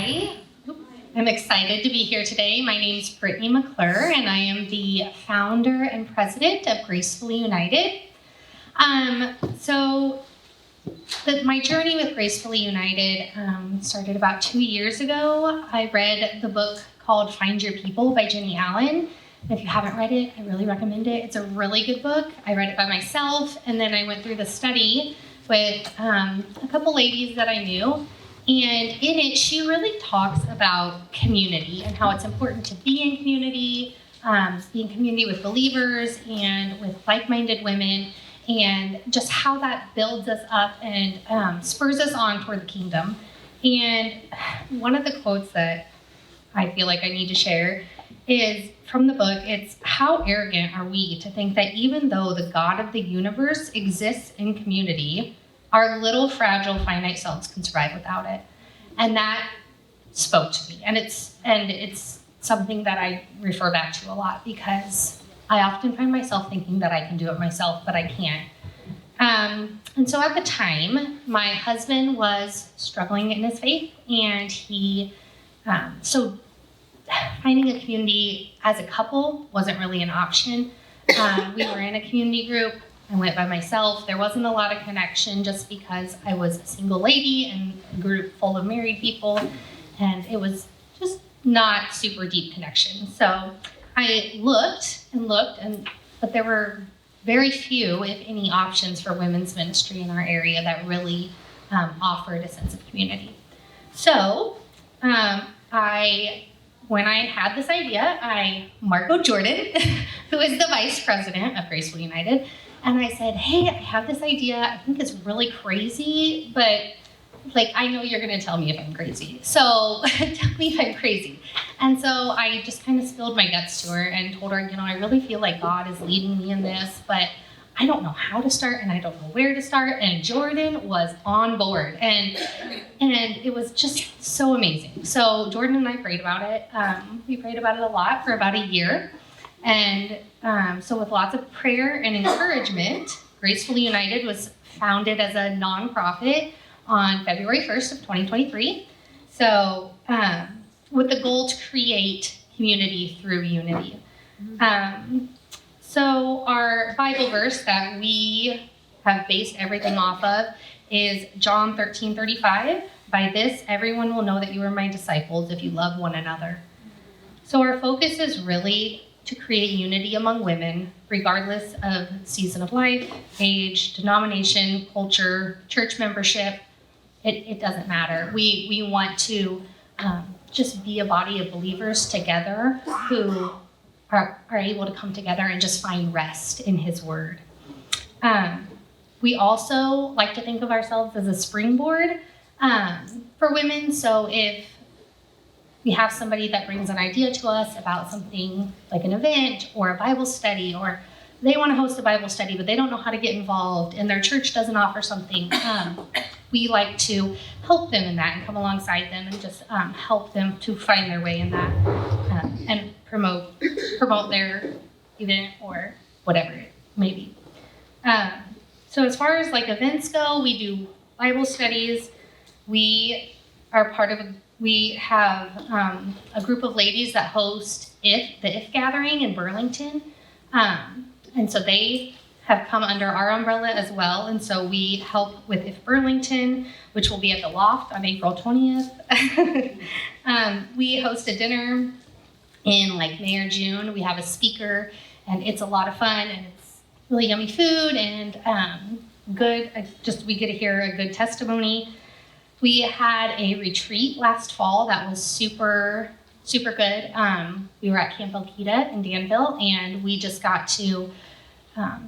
I am excited to be here today. My name is Brittany McClure, and I am the founder and president of Gracefully United. My journey with Gracefully United started about 2 years ago. I read the book called Find Your People by Jenny Allen. And if you haven't read it, I really recommend it. It's a really good book. I read it by myself, and then I went through the study with a couple ladies that I knew. And in it, she really talks about community and how it's important to be in community with believers and with like-minded women, and just how that builds us up and spurs us on toward the kingdom. And one of the quotes that I feel like I need to share is from the book. It's, how arrogant are we to think that even though the God of the universe exists in community, our little fragile finite selves can survive without it. And that spoke to me. And it's something that I refer back to a lot, because I often find myself thinking that I can do it myself, but I can't. And so at the time, my husband was struggling in his faith, and so finding a community as a couple wasn't really an option. We were in a community group. I went by myself. There wasn't a lot of connection just because I was a single lady in a group full of married people, and it was just not super deep connection. So I looked, but there were very few, if any, options for women's ministry in our area that really offered a sense of community. So when I had this idea, I marcoed Jordan, who is the vice president of Gracefully United, and I said, hey, I have this idea. I think it's really crazy, but I know you're going to tell me if I'm crazy. So tell me if I'm crazy. And so I just kind of spilled my guts to her and told her, I really feel like God is leading me in this, but I don't know how to start, and I don't know where to start. And Jordan was on board, and it was just so amazing. So Jordan and I prayed about it. We prayed about it a lot for about a year. And so with lots of prayer and encouragement, Gracefully United was founded as a nonprofit on February 1st of 2023. So with the goal to create community through unity. So our Bible verse that we have based everything off of is John 13:35. By this, everyone will know that you are my disciples if you love one another. So our focus is really to create unity among women, regardless of season of life, age, denomination, culture, church membership. It doesn't matter. We want to just be a body of believers together who are able to come together and just find rest in his word. We also like to think of ourselves as a springboard for women. So if we have somebody that brings an idea to us about something like an event or a Bible study, or they want to host a Bible study, but they don't know how to get involved and their church doesn't offer something, we like to help them in that and come alongside them and just help them to find their way in that and promote their event or whatever it may be. So as far as events go, we do Bible studies. We have a group of ladies that host the IF gathering in Burlington. And so they have come under our umbrella as well. And so we help with IF Burlington, which will be at the Loft on April 20th. We host a dinner in May or June. We have a speaker, and it's a lot of fun, and it's really yummy food and good. We get to hear a good testimony. We had a retreat last fall that was super, super good. We were at Camp Elkita in Danville, and we just got to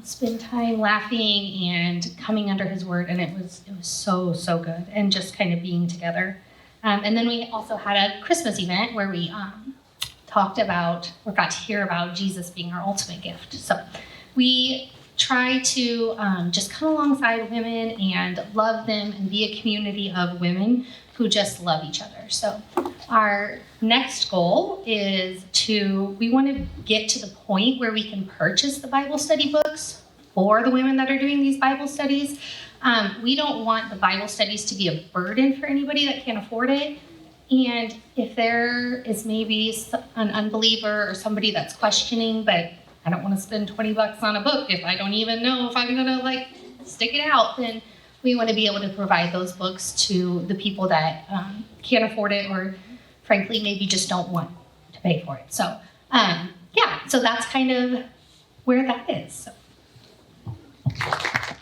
spend time laughing and coming under his word, and it was so, so good, and just kind of being together. And then we also had a Christmas event where we got to hear about Jesus being our ultimate gift. So we try to just come alongside women and love them and be a community of women who just love each other. So our next goal is we want to get to the point where we can purchase the Bible study books for the women that are doing these Bible studies. We don't want the Bible studies to be a burden for anybody that can't afford it. And if there is maybe an unbeliever or somebody that's questioning, but I don't want to spend $20 on a book if I don't even know if I'm gonna like stick it out, then we want to be able to provide those books to the people that can't afford it, or frankly maybe just don't want to pay for it. So yeah, so that's kind of where that is. So.